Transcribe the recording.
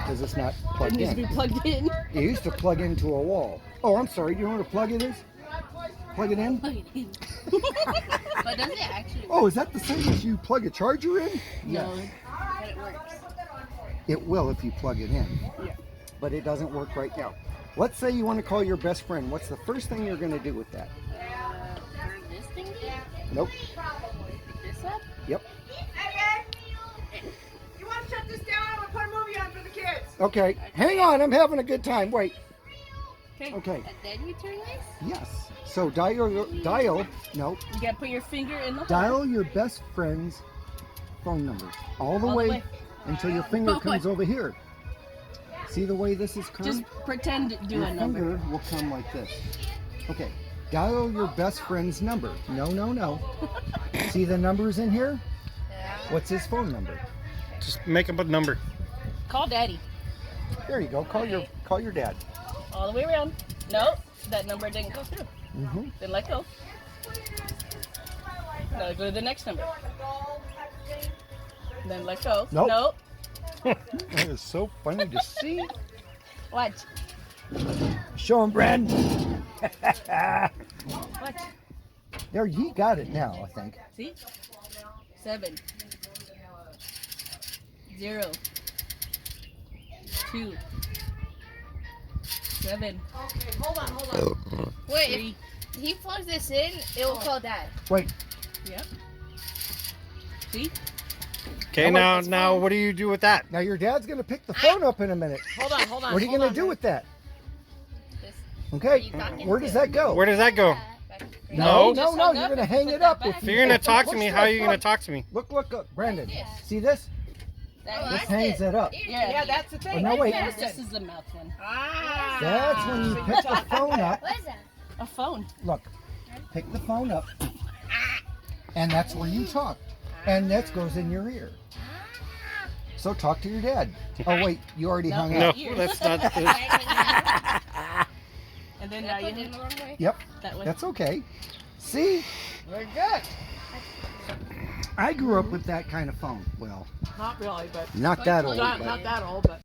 because it's not plugged It needs to in. be plugged in. It used to plug into a wall. Oh, I'm sorry. Do you know what a plug it is? Plug it in? Plug it in. But does it actually Oh, is that the same as you plug a charger in? No. but it works? It will if you plug it in. Yeah. But it doesn't work right now. Let's say you want to call your best friend. What's the first thing you're going to do with that? Turn this thing? Nope. Pick this up? Yep. You want to shut this down? I'm going to put a movie on for the kids. Okay. Hang on. I'm having a good time. Wait. Okay. Okay. And then you turn this? Yes. So no. You gotta put your finger in the hole. Dial your best friend's phone number all the way until your finger Oh, comes what? over here. See the way this is curved? Just pretend to do Your a number. finger will come like this. Okay. Dial your best friend's number. No, no, no. See the numbers in here? Yeah. What's his phone number? Just make up a number. Call daddy. There you go. Call your dad. All the way around. Nope. That number didn't go through. Mm-hmm. Then let go. Now go to the next number. Then let go. Nope. Nope. That is so funny to see. Watch. Show him, Brad. Watch. There, he got it now, I think. See? 7 0 2 7 Okay, hold on. Wait, 3. if he plugs this in, it will call dad. Wait. Yep. See? Okay, now what do you do with that? Now your dad's going to pick the phone up in a minute. Hold on. What are you going to do with that? This. Okay. Where does that go? Where does that go? No, No. no, you're going to hang it up. If you're gonna talk to me, how are you gonna talk to me? Look, Brandon. See this? Oh, This that's hangs it up. Yeah, that's the thing. Oh, no, wait. This is the mouth one. Ah. That's when you pick the phone up. What is that? A phone. Look, pick the phone up, and that's where you talk. And that goes in your ear. So talk to your dad. Oh, wait, you already hung No, up. that's not. And then Did now I put it you in the wrong way? Yep, that way. that's okay. See, Very good. I grew up with that kind of phone. Well, Not really, but not that old, not but that old, but.